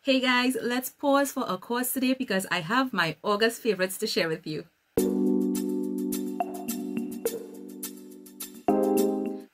Hey guys, let's pause for a course today because I have my August favorites to share with you.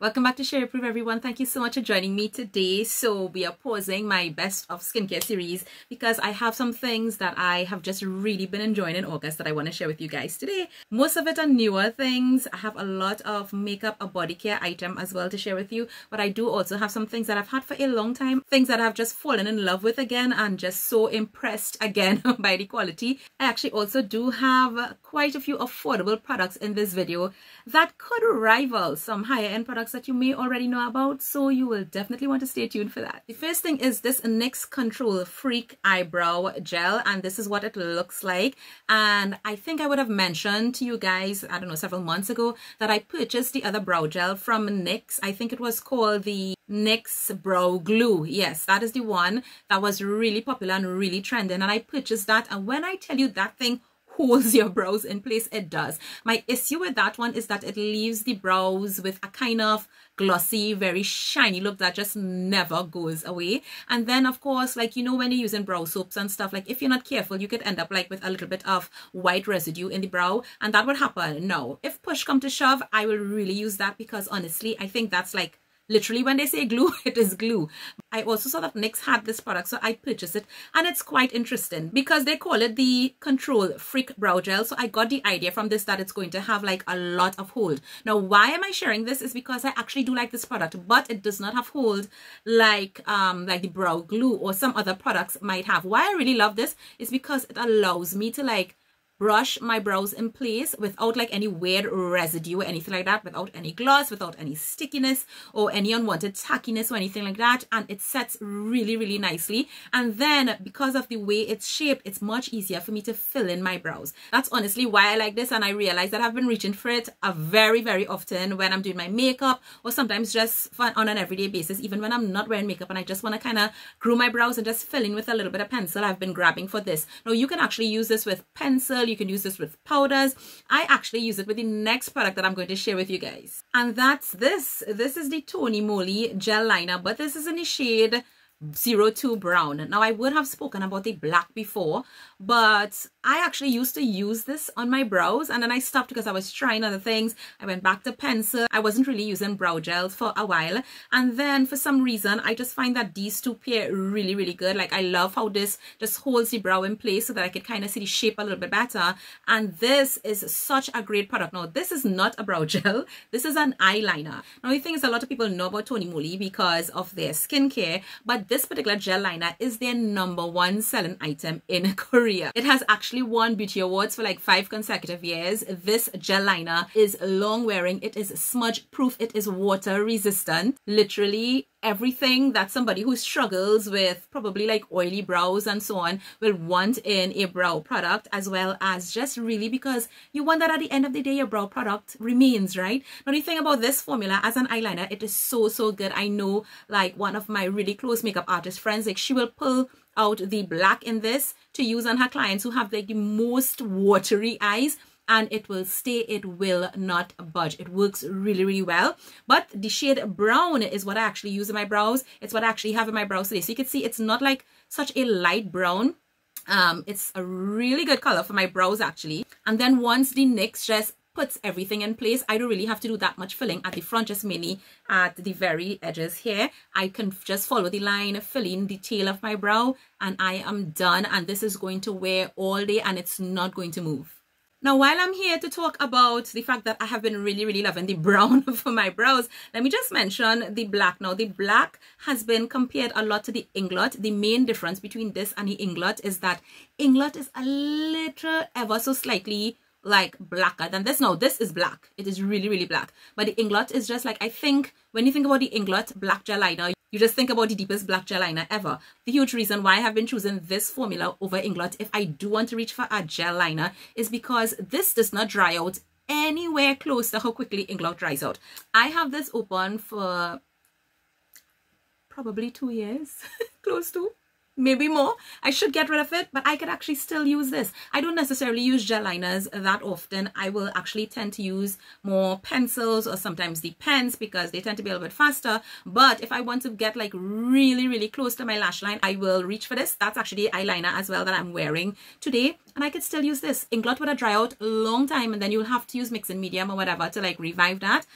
Welcome back to SHERI-RFM, everyone. Thank you so much for joining me today. So we are pausing my best of skincare series because I have some things that I have just really been enjoying in August that I want to share with you guys today. Most of it are newer things. I have a lot of makeup, a body care item as well to share with you, but I do also have some things that I've had for a long time, things that I've just fallen in love with again and just so impressed again by the quality. I actually also do have quite a few affordable products in this video that could rival some higher end products that you may already know about, so you will definitely want to stay tuned for that. The first thing is this NYX Control Freak Eyebrow Gel, and this is what it looks like. And I think I would have mentioned to you guys, I don't know, several months ago that I purchased the other brow gel from NYX. I think it was called the NYX Brow Glue. Yes, that is the one that was really popular and really trending, and I purchased that. And when I tell you that thing holds your brows in place, it does. My issue with that one is that it leaves the brows with a kind of glossy, very shiny look that just never goes away. And then of course, like, you know, when you're using brow soaps and stuff, like if you're not careful, you could end up like with a little bit of white residue in the brow, and that would happen. No, if push come to shove, I will really use that because honestly, I think that's like literally when they say glue, it is glue. I also saw that NYX had this product, so I purchased it, and it's quite interesting because they call it the Control Freak Brow Gel. So I got the idea from this that it's going to have like a lot of hold. Now, why am I sharing this is because I actually do like this product, but it does not have hold like the brow glue or some other products might have. Why I really love this is because it allows me to like brush my brows in place without like any weird residue or anything like that, without any gloss, without any stickiness or any unwanted tackiness or anything like that. And it sets really, really nicely. And then because of the way it's shaped, it's much easier for me to fill in my brows. That's honestly why I like this, and I realize that I've been reaching for it very, very often when I'm doing my makeup, or sometimes just on an everyday basis, even when I'm not wearing makeup and I just want to kind of groom my brows and just fill in with a little bit of pencil. I've been grabbing for this. Now you can actually use this with pencil, you can use this with powders. I actually use it with the next product that I'm going to share with you guys, and that's this. This is the Tony Moly gel liner, but this is in the shade 02 brown. Now I would have spoken about the black before, but I actually used to use this on my brows, and then I stopped because I was trying other things. I went back to pencil. I wasn't really using brow gels for a while, and then for some reason I just find that these two pair really, really good. Like I love how this just holds the brow in place so that I can kind of see the shape a little bit better, and this is such a great product. Now this is not a brow gel, this is an eyeliner. Now the thing is, a lot of people know about Tony Moly because of their skincare, but this particular gel liner is their #1 selling item in Korea. It has actually won beauty awards for like 5 consecutive years. This gel liner is long wearing, it is smudge proof, it is water resistant. Literally everything that somebody who struggles with probably like oily brows and so on will want in a brow product, as well as just really because you want that at the end of the day your brow product remains, right? Now the thing about this formula as an eyeliner, it is so good. I know like one of my really close makeup artist friends, like she will pull out the black in this to use on her clients who have like the most watery eyes, and it will stay, it will not budge. It works really, really well. But the shade brown is what I actually use in my brows. It's what I actually have in my brows today. So you can see it's not like such a light brown. It's a really good color for my brows actually. And then once the NYX just puts everything in place, I don't really have to do that much filling at the front, just mainly at the very edges here. I can just follow the line, fill in the tail of my brow, and I am done. And this is going to wear all day and it's not going to move. Now, while I'm here to talk about the fact that I have been really, really loving the brown for my brows, let me just mention the black. Now, the black has been compared a lot to the Inglot. The main difference between this and the Inglot is that Inglot is a little, ever so slightly like blacker than this. Now, this is black. It is really, really black. But the Inglot is just like, I think when you think about the Inglot black gel liner, you just think about the deepest black gel liner ever. The huge reason why I have been choosing this formula over Inglot if I do want to reach for a gel liner is because this does not dry out anywhere close to how quickly Inglot dries out. I have this open for probably 2 years, close to. maybe more. I should get rid of it, but I could actually still use this. I don't necessarily use gel liners that often. I will actually tend to use more pencils or sometimes the pens because they tend to be a little bit faster. But if I want to get like really, really close to my lash line, I will reach for this. That's actually the eyeliner as well that I'm wearing today. And I could still use this. Ink blot would have dry out a long time and then you'll have to use mixing medium or whatever to like revive that.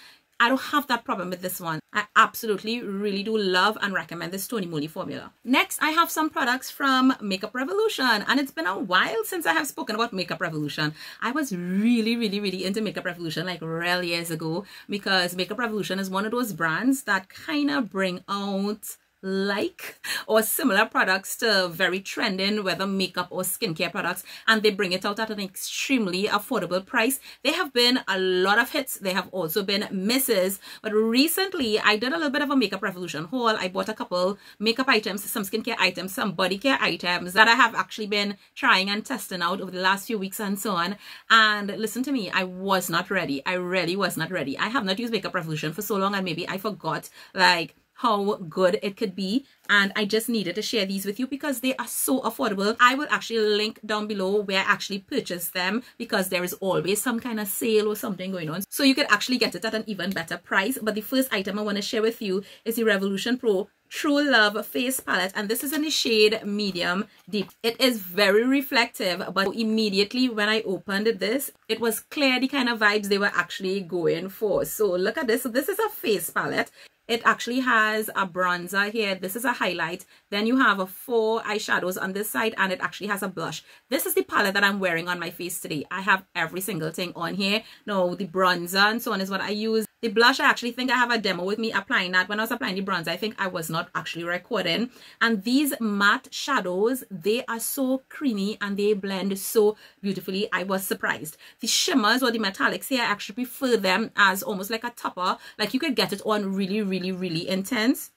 I don't have that problem with this one. I absolutely really do love and recommend this Tony Moly formula. Next, I have some products from Makeup Revolution, and it's been a while since I have spoken about Makeup Revolution. I was really into Makeup Revolution like real years ago because Makeup Revolution is one of those brands that kind of bring out like or similar products to very trending, whether makeup or skincare products, and they bring it out at an extremely affordable price. There have been a lot of hits. There have also been misses, but recently I did a little bit of a Makeup Revolution haul. I bought a couple makeup items, some skincare items, some body care items that I have actually been trying and testing out over the last few weeks and so on. And listen to me, I was not ready. I really was not ready. I have not used Makeup Revolution for so long and maybe I forgot like how good it could be, and I just needed to share these with you because they are so affordable. I will actually link down below where I actually purchased them because there is always some kind of sale or something going on, so you could actually get it at an even better price. But the first item I want to share with you is the Revolution Pro True Love Face Palette, and this is in the shade Medium Deep. It is very reflective, but immediately when I opened this, it was clear the kind of vibes they were actually going for. So look at this. So this is a face palette. It actually has a bronzer here. This is a highlight. Then you have 4 eyeshadows on this side, and it actually has a blush. This is the palette that I'm wearing on my face today. I have every single thing on here. Now, the bronzer and so on is what I use. The blush, I actually think I have a demo with me applying that. When I was applying the bronzer, I think I was not actually recording. And these matte shadows, they are so creamy and they blend so beautifully. I was surprised. The shimmers or the metallics here, I actually prefer them as almost like a topper. Like you could get it on really intense.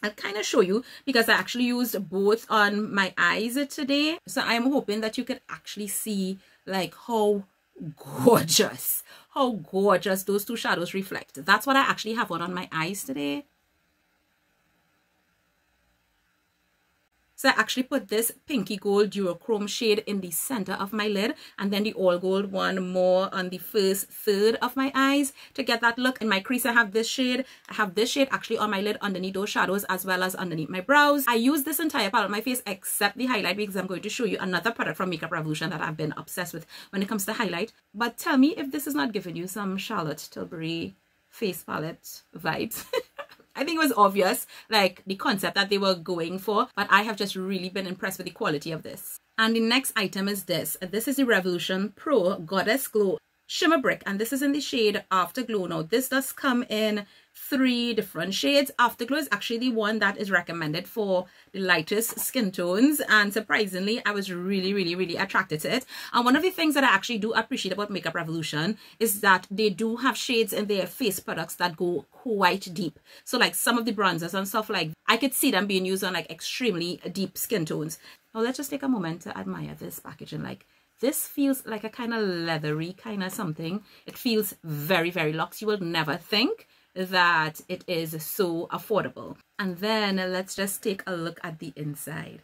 I'll kind of show you because I actually used both on my eyes today. So I'm hoping that you could actually see like how gorgeous those two shadows reflect. That's what I actually have on my eyes today. So I actually put this pinky gold duochrome shade in the center of my lid, and then the all gold one more on the first third of my eyes to get that look. In my crease, I have this shade. I have this shade actually on my lid underneath those shadows as well as underneath my brows. I use this entire palette on my face except the highlight because I'm going to show you another product from Makeup Revolution that I've been obsessed with when it comes to highlight. But tell me if this is not giving you some Charlotte Tilbury face palette vibes. I think it was obvious, like the concept that they were going for, but I have just really been impressed with the quality of this. And the next item is this. This is the Revolution Pro Goddess Glow Shimmer Brick, and this is in the shade Afterglow. Now, this does come in 3 different shades. Afterglow is actually the one that is recommended for the lightest skin tones, and surprisingly I was really attracted to it. And one of the things that I actually do appreciate about Makeup Revolution is that they do have shades in their face products that go quite deep. So like some of the bronzers and stuff, like I could see them being used on like extremely deep skin tones. Now let's just take a moment to admire this packaging. Like, this feels like a kind of leathery kind of something. It feels very luxe. You will never think that it is so affordable. And then let's just take a look at the inside.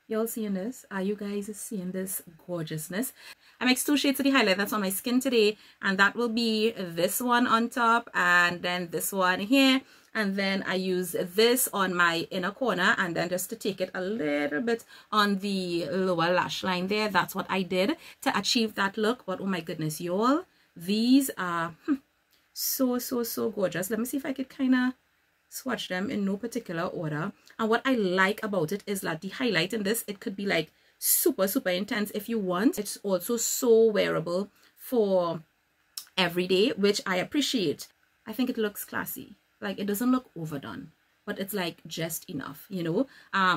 Y'all seeing this? Are you guys seeing this gorgeousness? I mixed 2 shades of the highlight that's on my skin today, and that will be this one on top and then this one here. And then I use this on my inner corner, and then just to take it a little bit on the lower lash line there. That's what I did to achieve that look. But oh my goodness, y'all, these are so gorgeous. Let me see if I could kind of swatch them in no particular order. And what I like about it is that the highlight in this, it could be like super intense if you want. It's also so wearable for every day, which I appreciate. I think it looks classy. Like, it doesn't look overdone, but it's like just enough, you know.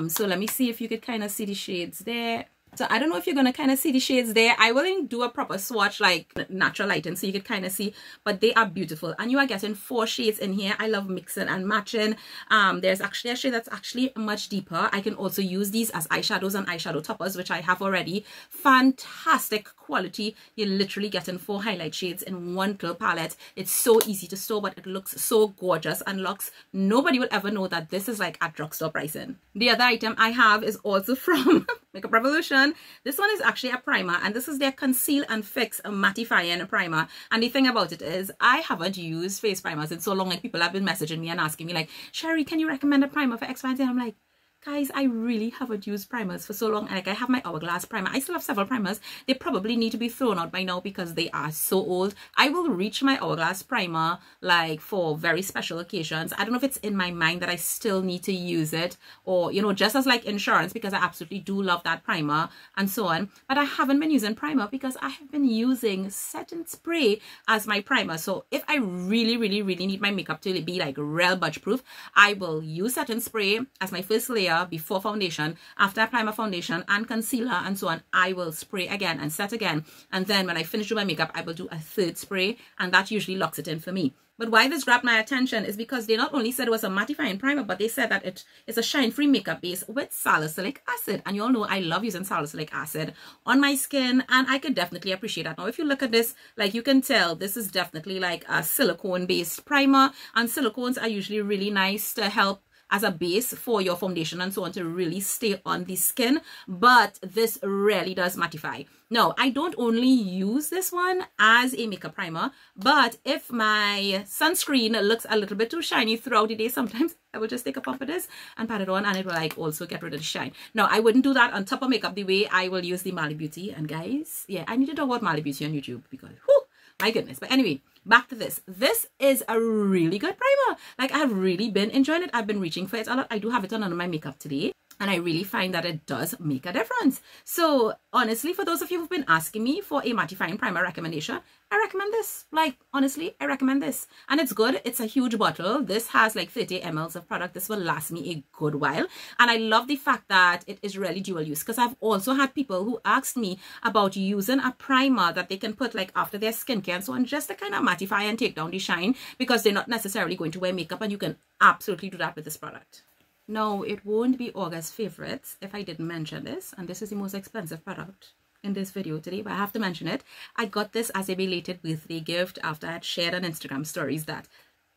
So let me see if you could kind of see the shades there. So I don't know if you're going to kind of see the shades there. I will do a proper swatch, like natural lighting, so you can kind of see, but they are beautiful. And you are getting 4 shades in here. I love mixing and matching. There's actually a shade that's actually much deeper. I can also use these as eyeshadows and eyeshadow toppers, which I have already. Fantastic quality. You're literally getting 4 highlight shades in one little palette. It's so easy to store, but it looks so gorgeous and looks, nobody will ever know that this is like at drugstore pricing. The other item I have is also from Makeup Revolution. This one is actually a primer, and this is their Conceal and Fix mattifying primer. And the thing about it is, I haven't used face primers in so long. Like, people have been messaging me and asking me like, Sherry, can you recommend a primer for X, Y, and Z? I'm like, guys, I really haven't used primers for so long. Like, I have my Hourglass primer. I still have several primers. They probably need to be thrown out by now because they are so old. I will reach my Hourglass primer like for very special occasions. I don't know if it's in my mind that I still need to use it, or, you know, just as like insurance, because I absolutely do love that primer and so on. But I haven't been using primer because I have been using setting spray as my primer. So if I really need my makeup to be like real budge proof, I will use setting spray as my first layer before foundation. After I apply my foundation and concealer and so on, I will spray again and set again, and then when I finish doing my makeup, I will do a third spray, and that usually locks it in for me. But why this grabbed my attention is because they not only said it was a mattifying primer, but they said that it is a shine-free makeup base with salicylic acid. And you all know I love using salicylic acid on my skin, and I could definitely appreciate that. Now, if you look at this, like, you can tell this is definitely like a silicone-based primer, and silicones are usually really nice to help as a base for your foundation and so on to really stay on the skin, but this really does mattify. Now, I don't only use this one as a makeup primer, but if my sunscreen looks a little bit too shiny throughout the day, sometimes I will just take a pump of this and pat it on, and it will like also get rid of the shine. Now, I wouldn't do that on top of makeup the way I will use the Moly Beauty. And guys, yeah, I need to talk about Moly Beauty on YouTube because, whew, my goodness. But anyway, back to this. This is a really good primer. Like, I've really been enjoying it. I've been reaching for it a lot. I do have it on under my makeup today, and I really find that it does make a difference. So honestly, for those of you who've been asking me for a mattifying primer recommendation, I recommend this. Like, honestly, I recommend this. And it's good. It's a huge bottle. This has like 30 ml of product. This will last me a good while. And I love the fact that it is really dual use, because I've also had people who asked me about using a primer that they can put like after their skincare and so on, just to kind of mattify and take down the shine, because they're not necessarily going to wear makeup, and you can absolutely do that with this product. No, it won't be August favorites if I didn't mention this, and this is the most expensive product in this video today, but I have to mention it. I got this as a belated birthday gift after I had shared on Instagram stories that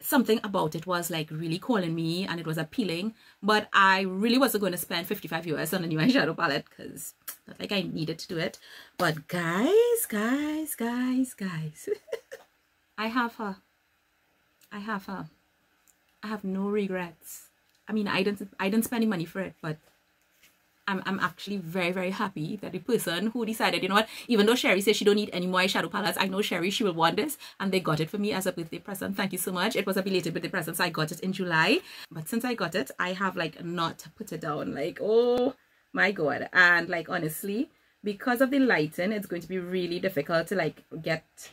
something about it was like really calling me and it was appealing, but I really wasn't going to spend $55 on a new eyeshadow palette because not like I needed to do it. But guys, I have her. I have no regrets. I mean, I didn't spend any money for it, but I'm actually very happy that the person who decided, you know what, even though Sherry says she don't need any more eyeshadow palettes, I know Sherry, she will want this, and they got it for me as a birthday present. Thank you so much. It was a belated birthday present, so I got it in July, but since I got it, I have like not put it down. Like, oh my god. And like, honestly, because of the lighting, it's going to be really difficult to like get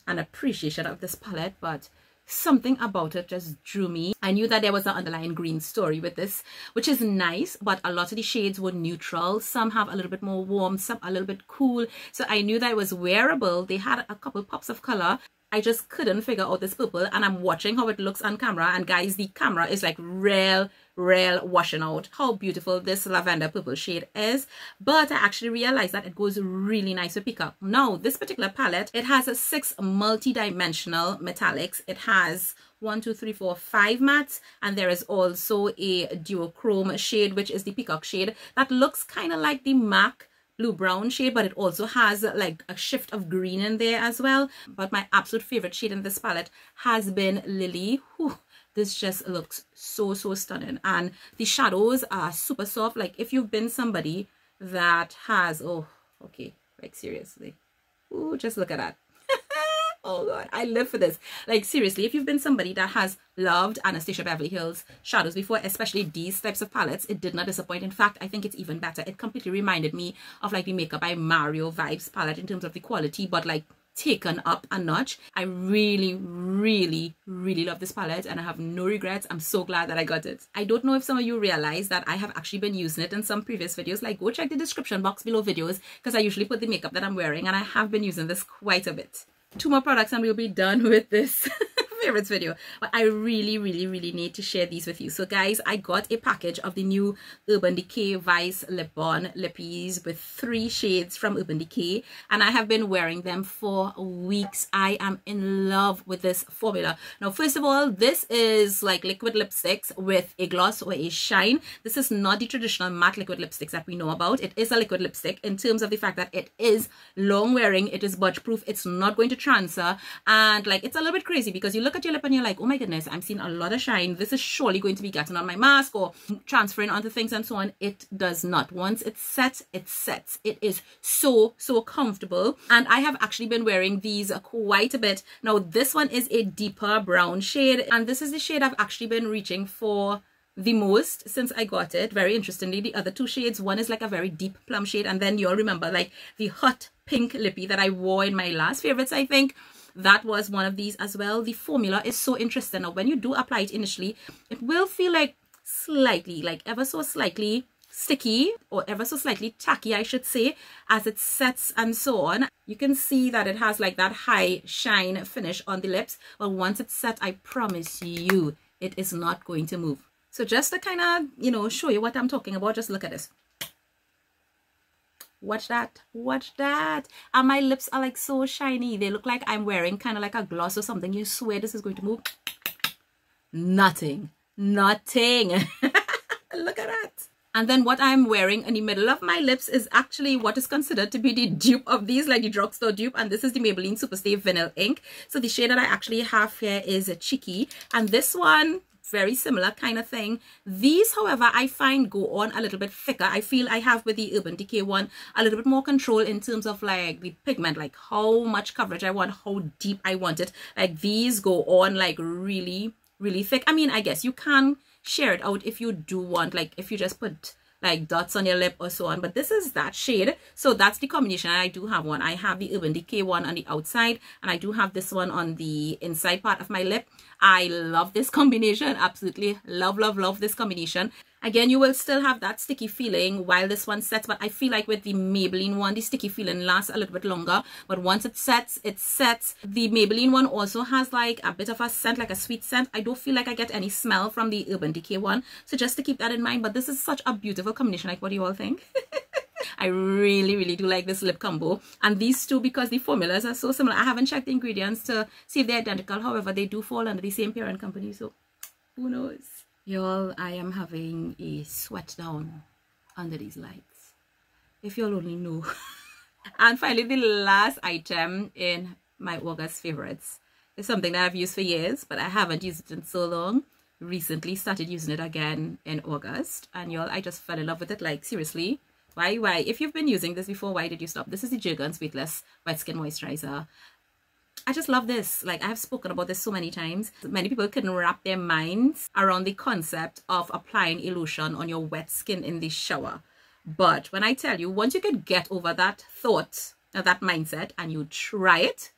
an appreciation of this palette, but something about it just drew me. I knew that there was an underlying green story with this, which is nice, but a lot of the shades were neutral. Some have a little bit more warm, some a little bit cool. So I knew that it was wearable. They had a couple pops of color. I just couldn't figure out this purple, and I'm watching how it looks on camera, and guys, the camera is like real washing out how beautiful this lavender purple shade is. But I actually realized that it goes really nice with pickup. Now, this particular palette, it has 6 multi-dimensional metallics. It has 1, 2, 3, 4, 5 mattes, and there is also a duochrome shade, which is the peacock shade that looks kind of like the MAC blue brown shade, but it also has like a shift of green in there as well. But my absolute favorite shade in this palette has been Lily. Whew, this just looks so stunning, and the shadows are super soft. Like, if you've been somebody that has, oh okay, like seriously, ooh, just look at that. Oh god, I live for this. Like, seriously, if you've been somebody that has loved Anastasia Beverly Hills shadows before, especially these types of palettes, it did not disappoint. In fact, I think it's even better. It completely reminded me of like the Makeup by Mario vibes palette in terms of the quality, but like taken up a notch. I really, really, really love this palette and I have no regrets. I'm so glad that I got it. I don't know if some of you realize that I have actually been using it in some previous videos. Like, go check the description box below videos because I usually put the makeup that I'm wearing, and I have been using this quite a bit. 2 more products and we'll be done with this favorites video, but I really, really, really need to share these with you. So guys, I got a package of the new Urban Decay Vice Lip Balm lippies with 3 shades from Urban Decay, and I have been wearing them for weeks. I am in love with this formula. Now, first of all, this is like liquid lipsticks with a gloss or a shine. This is not the traditional matte liquid lipsticks that we know about. It is a liquid lipstick in terms of the fact that it is long wearing, it is budge proof, it's not going to transfer, and like, it's a little bit crazy because you look at your lip and you're like, oh my goodness, I'm seeing a lot of shine. This is surely going to be getting on my mask or transferring onto things and so on. It does not. Once it's set, it sets. It is so comfortable, and I have actually been wearing these quite a bit. Now, this one is a deeper brown shade, and this is the shade I've actually been reaching for the most since I got it. Very interestingly, the other 2 shades, one is like a very deep plum shade, and then you'll remember like the hot pink lippy that I wore in my last favorites, I think. That was one of these as well. The formula is so interesting. Now, when you do apply it initially, it will feel like slightly, like ever so slightly sticky or ever so slightly tacky, I should say, as it sets and so on. You can see that it has like that high shine finish on the lips, but once it's set, I promise you, it is not going to move. So just to kind of, you know, show you what I'm talking about, just look at this. Watch that, watch that. And my lips are like so shiny. They look like I'm wearing kind of like a gloss or something. You swear this is going to move? Nothing. Look at that. And then what I'm wearing in the middle of my lips is actually what is considered to be the dupe of these, like the drugstore dupe. And this is the Maybelline Superstay Vinyl Ink. So the shade that I actually have here is Cheeky. And this one, very similar kind of thing. These, however, I find go on a little bit thicker. I feel I have with the Urban Decay one a little bit more control in terms of like the pigment, like how much coverage I want, how deep I want it. Like these go on like really, really thick. I mean, I guess you can share it out if you do want, like if you just put like dots on your lip or so on, but this is that shade. So that's the combination. I do have one. I have the Urban Decay one on the outside, and I do have this one on the inside part of my lip. I love this combination. Absolutely love this combination. Again, you will still have that sticky feeling while this one sets, but I feel like with the Maybelline one, the sticky feeling lasts a little bit longer, but once it sets, it sets. The Maybelline one also has like a bit of a scent, like a sweet scent. I don't feel like I get any smell from the Urban Decay one, so just to keep that in mind. But this is such a beautiful combination. Like, what do you all think? I really do like this lip combo, and these two, because the formulas are so similar. I haven't checked the ingredients to see if they're identical. However, they do fall under the same parent company, so who knows. Y'all, I am having a sweat down under these lights, if y'all only knew. And finally, the last item in my August favorites is something that I've used for years, but I haven't used it in so long. Recently started using it again in August, and y'all, I just fell in love with it. Like, seriously, why? If you've been using this before, why did you stop? This is the Jergens Weightless Wet Skin Moisturizer. I just love this. Like, I have spoken about this so many times. Many people couldn't wrap their minds around the concept of applying a lotion on your wet skin in the shower. But when I tell you, once you could get over that thought, that mindset, and you try it,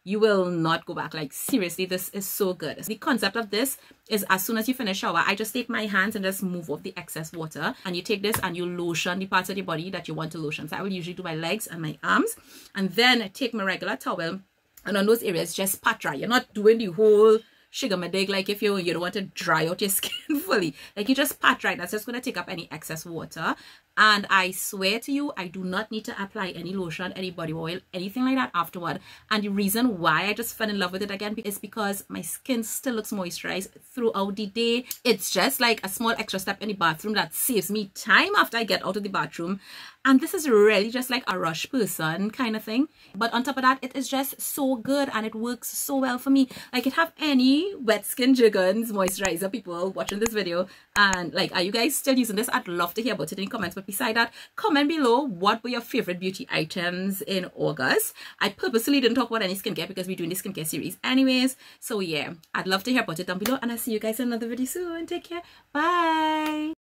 you will not go back. Like, seriously, this is so good. The concept of this is, as soon as you finish shower, I just take my hands and just move off the excess water, and you take this and you lotion the parts of your body that you want to lotion. So I will usually do my legs and my arms, and then take my regular towel, and on those areas just pat dry. You're not doing the whole shigamadig, like if you don't want to dry out your skin fully. Like, you just pat dry. That's just going to take up any excess water. And I swear to you, I do not need to apply any lotion, any body oil, anything like that afterward. And the reason why I just fell in love with it again is because my skin still looks moisturized throughout the day. It's just like a small extra step in the bathroom that saves me time after I get out of the bathroom. And this is really just like a rush person kind of thing. But on top of that, it is just so good and it works so well for me. Like, it have any wet skin Jergens moisturizer people watching this video, and like, are you guys still using this? I'd love to hear about it in the comments. But beside that, comment below what were your favorite beauty items in August. I purposely didn't talk about any skincare because we're doing the skincare series anyways. So yeah, I'd love to hear about it down below, and I'll see you guys in another video soon. Take care. Bye.